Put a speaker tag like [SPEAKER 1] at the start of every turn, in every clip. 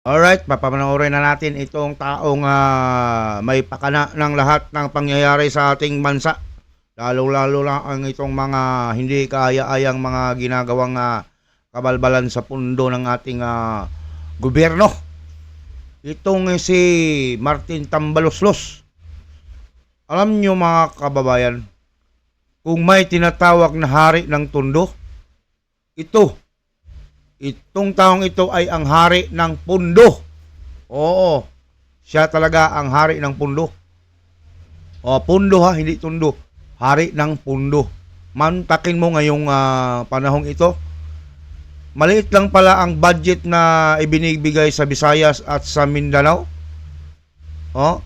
[SPEAKER 1] Alright, papanoorin na natin itong taong may pakana ng lahat ng pangyayari sa ating bansa. Lalo-lalo lang ang itong mga hindi kaaya-ayang mga ginagawang kabalbalan sa pundo ng ating gobyerno. Itong si Martin Tambaloslos. Alam nyo mga kababayan, kung may tinatawag na hari ng tondo, itong taong ito ay ang hari ng pundo. Oo, siya talaga ang hari ng pundo. O, pundo ha, hindi tondo. Hari ng pundo. Mantakin mo ngayong panahong ito. Maliit lang pala ang budget na ibinibigay sa Visayas at sa Mindanao. O,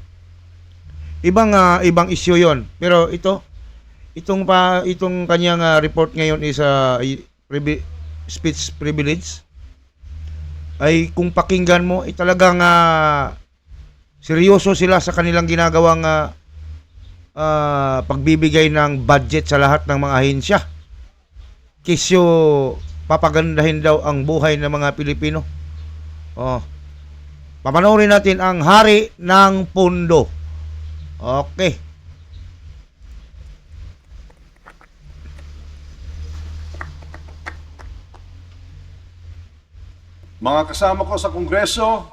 [SPEAKER 1] ibang issue yon. Pero itong kanyang report ngayon is speech privilege, ay kung pakinggan mo ay talagang seryoso sila sa kanilang ginagawang pagbibigay ng budget sa lahat ng mga ahensya. Kisyo papagandahin daw ang buhay ng mga Pilipino. Papanoorin natin ang hari ng pundo. Okay.
[SPEAKER 2] Mga kasama ko sa Kongreso,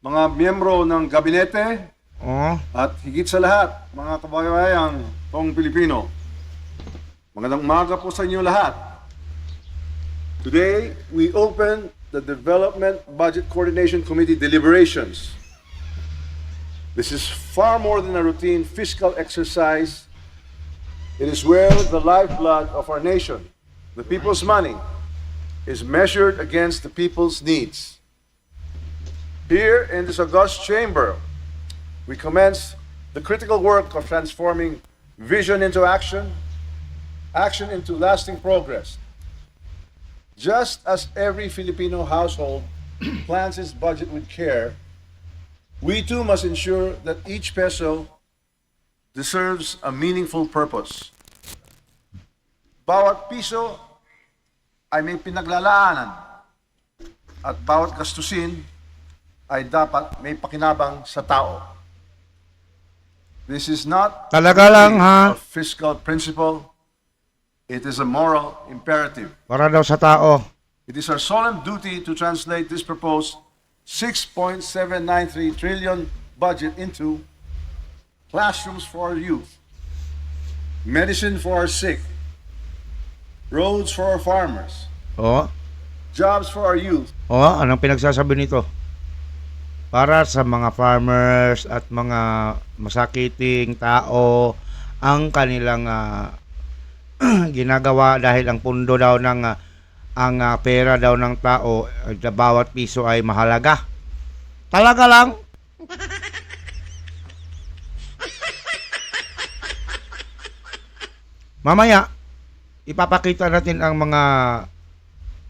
[SPEAKER 2] mga miyembro ng gabinete, at higit sa lahat, mga kabayayang tong Pilipino. Magandang umaga po sa inyo lahat. Today, we open the Development Budget Coordination Committee deliberations. This is far more than a routine fiscal exercise. It is where the lifeblood of our nation, the people's money, is measured against the people's needs. Here in this august chamber, we commence the critical work of transforming vision into action, action into lasting progress. Just as every Filipino household plans its budget with care, we too must ensure that each peso deserves a meaningful purpose. Bawat piso ay may pinaglalaanan at bawat gastusin ay dapat may pakinabang sa tao. This is not
[SPEAKER 1] Talaga lang, ha?
[SPEAKER 2] a fiscal principle, it is a moral imperative.
[SPEAKER 1] Para daw sa tao.
[SPEAKER 2] It is our solemn duty to translate this proposed 6.793 trillion budget into classrooms for our youth, medicine for our sick, roads for our farmers, jobs for our youth.
[SPEAKER 1] Anong pinagsasabi nito? Para sa mga farmers at mga masakiting tao ang kanilang ginagawa dahil ang pundo daw ng ang pera daw ng tao, bawat piso ay mahalaga. Talaga lang. Mamaya ipapakita natin ang mga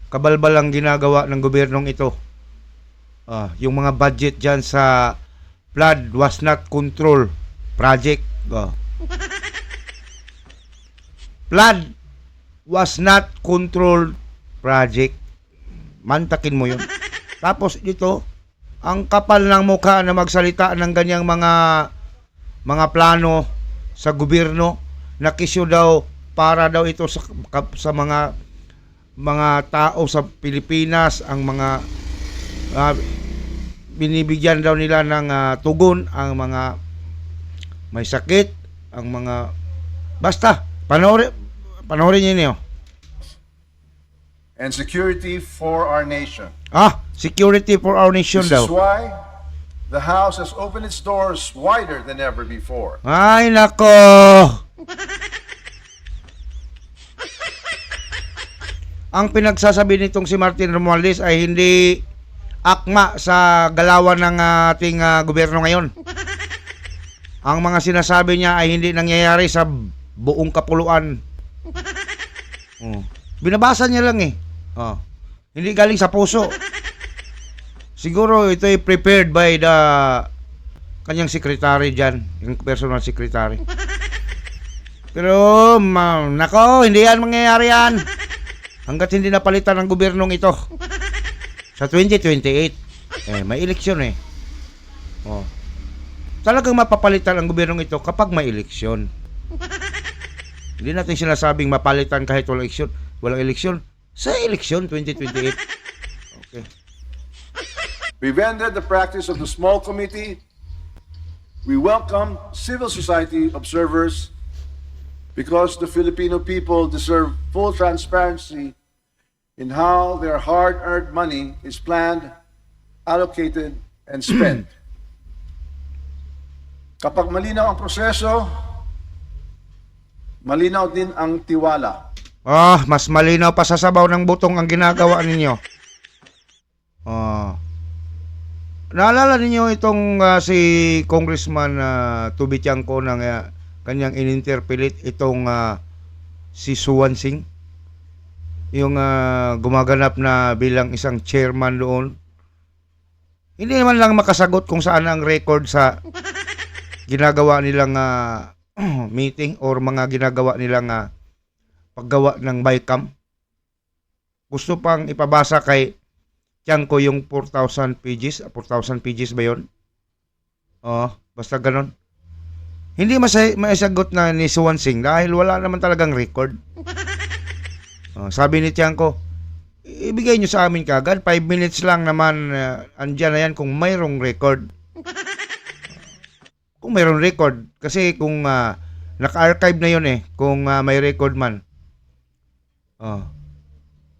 [SPEAKER 1] kabalbalang ginagawa ng gobyernong ito. Yung mga budget dyan sa Flood Was Not Control Project. Flood Was Not Control Project. Mantakin mo yun. Tapos ito, ang kapal ng mukha na magsalita ng ganyang mga plano sa gobyerno na kisyo daw para daw ito sa mga tao sa Pilipinas, ang mga binibigyan daw nila ng tugon ang mga may sakit, ang mga basta panoorin niyo.
[SPEAKER 2] And security for our nation.
[SPEAKER 1] Security for our nation
[SPEAKER 2] This
[SPEAKER 1] daw.
[SPEAKER 2] is why the House has opened its doors wider than ever before.
[SPEAKER 1] Ay nako. Ang pinagsasabi nitong si Martin Romualdez ay hindi akma sa galawan ng ating gobyerno ngayon. Ang mga sinasabi niya ay hindi nangyayari sa buong kapuluan. Binabasa niya lang hindi galing sa puso. Siguro ito ay prepared by the kanyang secretary dyan, yung personal secretary. Pero nako, hindi yan mangyayari yan hanggat hindi napalitan ng gobyernong ito sa 2028. May eleksyon eh. Oh. Talagang mapapalitan ang gobyernong ito kapag may eleksyon. Hindi natin sinasabing mapalitan kahit walang eleksyon. Sa eleksyon 2028. Okay.
[SPEAKER 2] We've ended the practice of the small committee. We welcome civil society observers because the Filipino people deserve full transparency in how their hard-earned money is planned, allocated, and spent. Kapag malinaw ang proseso, malinaw din ang tiwala.
[SPEAKER 1] Mas malinaw pa sa sabaw ng butong ang ginagawa ninyo. Naalala ninyo itong si Congressman Tubi Tiangco ng kanyang ininterpellate itong si Suwan Singh, yung gumaganap na bilang isang chairman doon. Hindi naman lang makasagot kung saan ang record sa ginagawa nilang meeting or mga ginagawa nilang paggawa ng bycam. Gusto pang ipabasa kay Tiangco yung 4,000 pages. 4,000 pages ba yun? Basta ganon. Hindi maisagot na ni Suwan Singh dahil wala naman talagang record. Sabi ni Tiangco, ibigay nyo sa amin kagad. 5 minutes lang naman andyan na yan kung mayroong record. Kung mayroong record. Kasi kung naka-archive na yun kung may record man.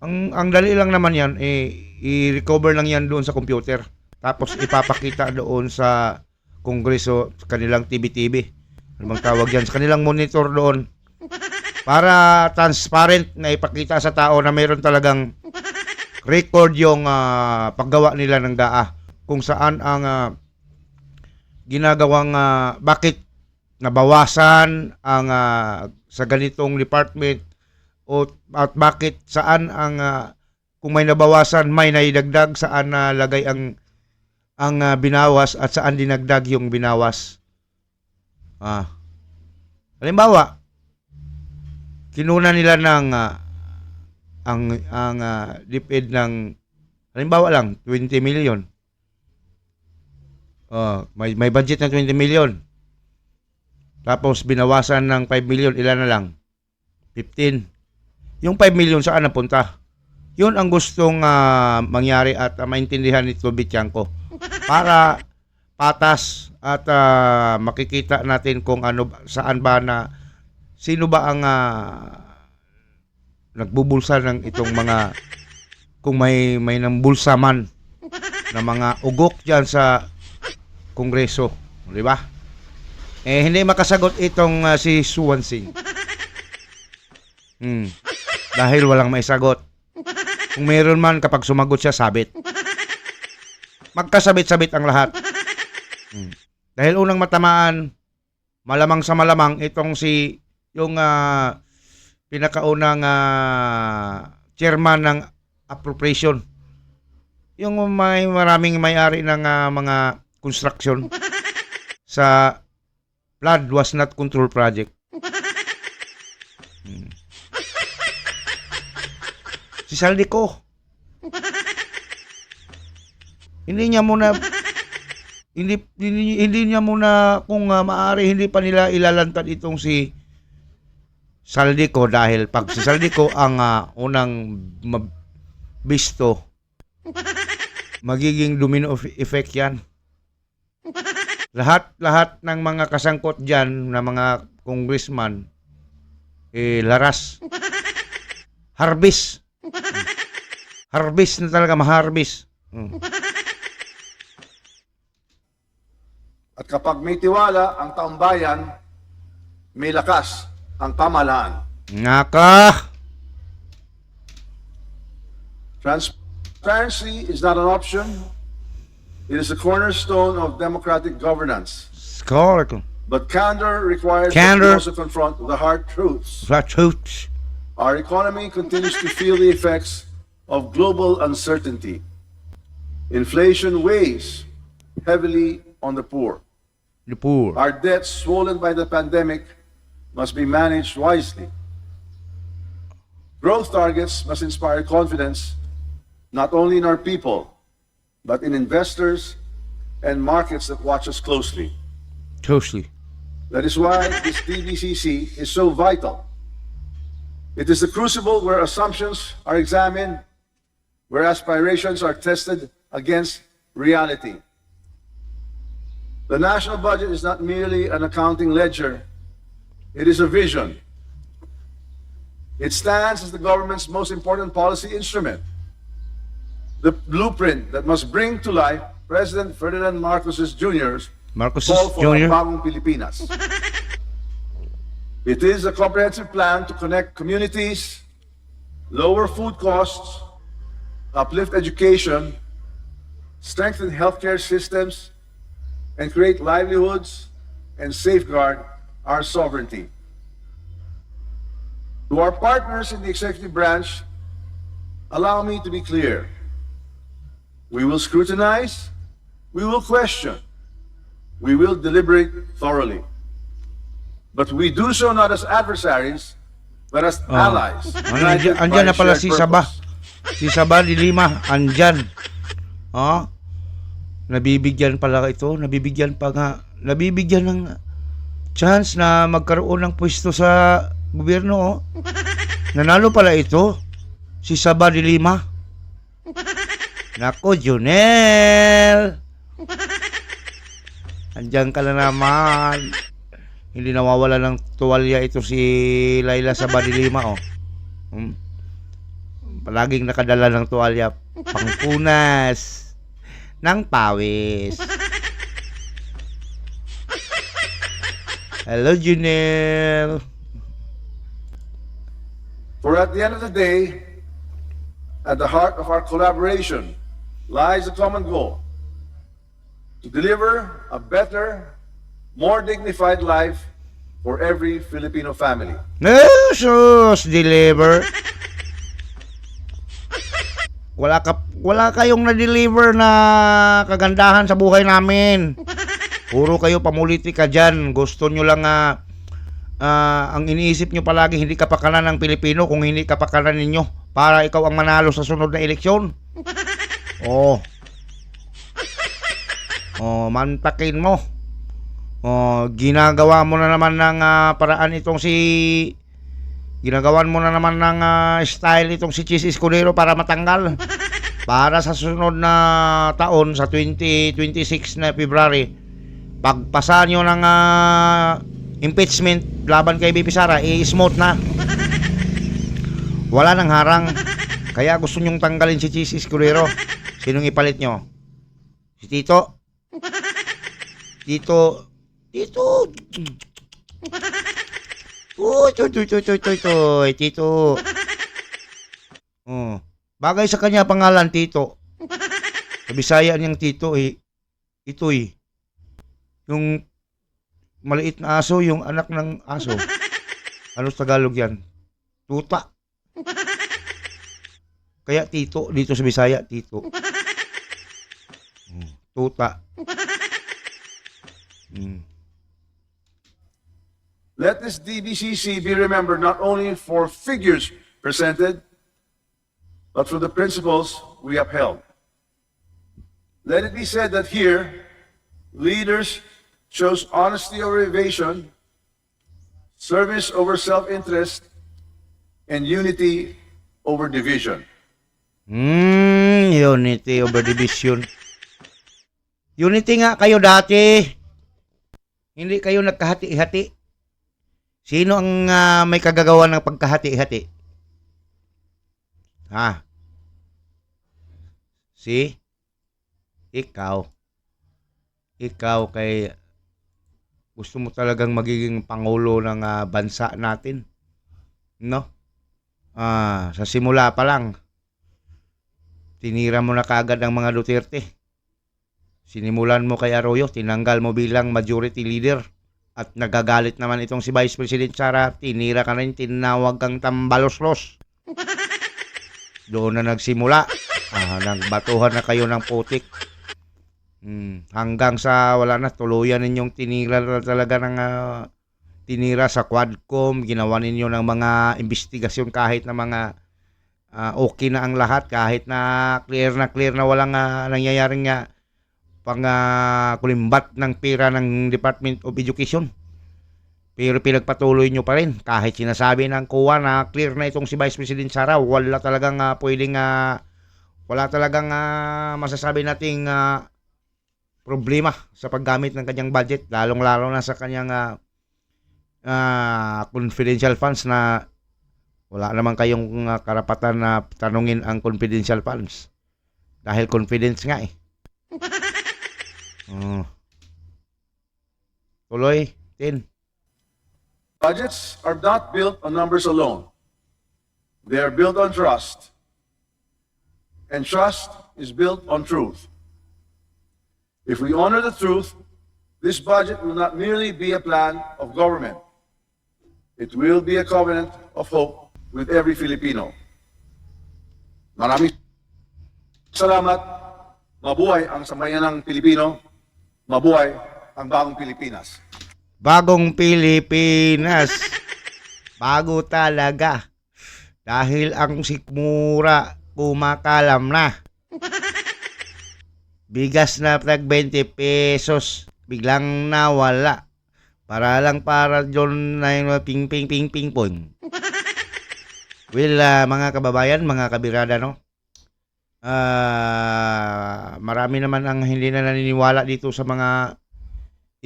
[SPEAKER 1] Ang dali lang naman yan, i-recover lang yan doon sa computer. Tapos ipapakita doon sa Kongreso, sa kanilang TV. Ano bang tawag yan? Sa kanilang monitor doon. Para transparent na ipakita sa tao na mayroon talagang record yung paggawa nila ng DAA. Kung saan ang ginagawang, bakit nabawasan ang sa ganitong department at bakit saan ang kung may nabawasan may naidagdag, saan lagay ang binawas at saan dinagdag yung binawas. Halimbawa, kinuna nila ng ang DepEd ng halimbawa lang 20 million. May budget na 20 million. Tapos binawasan ng 5 million, ilan na lang? 15. Yung 5 million saan napunta? Yun ang gustong mangyari at maintindihan ni Tubi Tiangco para patas at makikita natin kung saan ba sino ba ang nagbubulsa ng itong mga, kung may nambulsa man na mga ugok dyan sa Kongreso, di ba? Hindi makasagot itong si Suwan Singh. Dahil walang maisagot. Kung mayroon man, kapag sumagot siya, sabit. Magkasabit-sabit ang lahat. Dahil unang matamaan, malamang sa malamang, itong yung pinakaunang chairman ng appropriation. Yung maraming may-ari ng mga construction sa Flood Was Not Control Project. Si Saldico. Hindi niya muna kung maaari hindi pa nila ilalantad itong si Saldico dahil pag si Saldico ang unang bisto, magiging domino effect yan. Lahat ng mga kasangkot dyan na mga congressman laras. Harvest na talaga, maharbis.
[SPEAKER 2] At kapag may tiwala ang taong bayan, may lakas ang pamahalaan.
[SPEAKER 1] Naka!
[SPEAKER 2] Transparency is not an option. It is a cornerstone of democratic governance.
[SPEAKER 1] Correct.
[SPEAKER 2] But candor requires that we also confront the hard truths.
[SPEAKER 1] The truth.
[SPEAKER 2] Our economy continues to feel the effects of global uncertainty. Inflation weighs heavily on the poor.
[SPEAKER 1] The poor.
[SPEAKER 2] Our debts swollen by the pandemic must be managed wisely. Growth targets must inspire confidence not only in our people, but in investors and markets that watch us closely.
[SPEAKER 1] Closely.
[SPEAKER 2] That is why this DBCC is so vital. It is the crucible where assumptions are examined, where aspirations are tested against reality. The national budget is not merely an accounting ledger, it is a vision. It stands as the government's most important policy instrument, the blueprint that must bring to life President Ferdinand Marcos Jr.'s
[SPEAKER 1] Marcos
[SPEAKER 2] call for a
[SPEAKER 1] Jr.
[SPEAKER 2] bagong Pilipinas. It is a comprehensive plan to connect communities, lower food costs, uplift education, strengthen healthcare systems, and create livelihoods and safeguard our sovereignty. To our partners in the executive branch, allow me to be clear. We will scrutinize, we will question, we will deliberate thoroughly. But we do so not as adversaries, but as allies. united by
[SPEAKER 1] Andyan na
[SPEAKER 2] a
[SPEAKER 1] pala
[SPEAKER 2] shared
[SPEAKER 1] si Saba.
[SPEAKER 2] purpose.
[SPEAKER 1] Si Saba di Lima, andyan. Oh, nabibigyan pala ito, nabibigyan pa nga, nabibigyan ng chance na magkaroon ng pwesto sa gobyerno. Oh. Nanalo pala ito, si Saba di Lima. Nako, Junel. Andyan ka na naman. Hindi nawawala ng tuwalya ito si Laila Saba di Lima. Oh. Palaging nakadala ng tuwalya, pangpunas ng pawis. Hello, Junel.
[SPEAKER 2] For at the end of the day, at the heart of our collaboration lies a common goal: to deliver a better, more dignified life for every Filipino family.
[SPEAKER 1] Jesus, deliver. Wala kayong na-deliver na kagandahan sa buhay namin. Puro kayo pamulitika dyan. Gusto nyo lang ang iniisip nyo palagi, hindi kapakanan ng Pilipino kung hindi kapakanan ninyo para ikaw ang manalo sa sunod na eleksyon. Oh, mantakin mo. Ginagawa mo na naman ng paraan itong ginagawan mo na naman ng style itong si Chis Escudero para matanggal. Para sa sunod na taon, sa 2026 na February, pagpasa nyo ng impeachment laban kay BP Sara, i-smooth na. Wala nang harang. Kaya gusto nyong tanggalin si Chis Escudero. Sinong ipalit nyo? Si Tito? Tito. Tito. Bagay sa kanya pangalan, Tito. Sa Bisaya niyang Tito, ito yung maliit na aso, yung anak ng aso. Ano sa Tagalog yan? Tuta. Kaya Tito, dito sa Bisaya, Tito. Tuta.
[SPEAKER 2] Let this DBCC be remembered not only for figures presented, but for the principles we upheld. Let it be said that here, leaders chose honesty over evasion, service over self-interest, and unity over division.
[SPEAKER 1] Unity over division. Unity nga kayo dati. Hindi kayo nagkahati-hati. Sino ang may kagagawa ng pagkahati-hati? Si? Ikaw. Ikaw kay gusto mo talagang magiging pangulo ng bansa natin. No? Sa simula pa lang, tinira mo na kaagad ang mga Duterte. Sinimulan mo kay Arroyo, tinanggal mo bilang majority leader. At nagagalit naman itong si Vice President Sara, tinira ka rin, tinawag kang tambaloslos. Doon na nagsimula. Nagbatuhan na kayo ng putik. Hanggang sa wala na, tuluyan ninyong tinira na talaga ng tinira sa Quadcom, ginawa ninyo ng mga investigasyon kahit na mga okay na ang lahat kahit na clear na walang nangyayaring kulimbat ng pera ng Department of Education. Pero pinagpatuloy nyo pa rin kahit sinasabi ng COA na clear na itong si Vice President Sara. Wala talagang masasabi nating problema sa paggamit ng kanyang budget, lalong-lalo na sa kanyang confidential funds na wala naman kayong karapatan na tanungin ang confidential funds dahil confidence nga eh. Tuloy, Tin.
[SPEAKER 2] Budgets are not built on numbers alone. They are built on trust. And trust is built on truth. If we honor the truth, this budget will not merely be a plan of government. It will be a covenant of hope with every Filipino. Maraming salamat. Mabuhay ang samayanang Pilipino. Mabuhay ang bagong Pilipinas.
[SPEAKER 1] Bagong Pilipinas. Bago talaga. Dahil ang sikmura kumakalam na. Bigas na tag 20 pesos. Biglang nawala. Para John na yung ping pong. Well, mga kababayan, mga kabirada, no? Marami naman ang hindi na naniniwala dito sa mga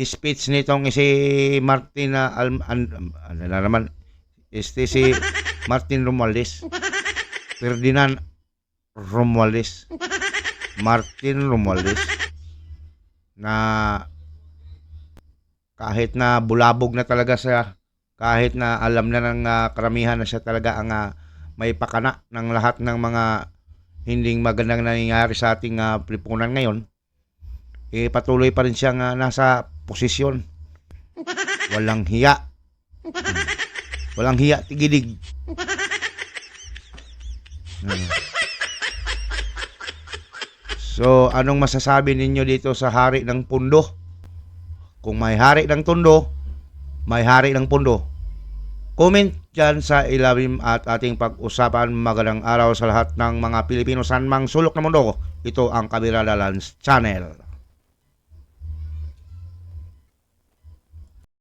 [SPEAKER 1] speech nitong si Martin si Martin Romualdez. Ferdinand Romualdez. Martin Romualdez na kahit na bulabog na talaga siya, kahit na alam na ng karamihan na siya talaga ang may pakana ng lahat ng mga hindi magandang nangyayari sa ating lipunan ngayon, patuloy pa rin siyang nasa posisyon. Walang hiya. Walang hiya, tigidig. So, anong masasabi ninyo dito sa hari ng pundo? Kung may hari ng tundo, may hari ng pundo. Comment dyan sa ilalim at ating pag-usapan. Magandang araw sa lahat ng mga Pilipino saan mang sulok ng mundo. Ito ang Kabirada Lance Channel.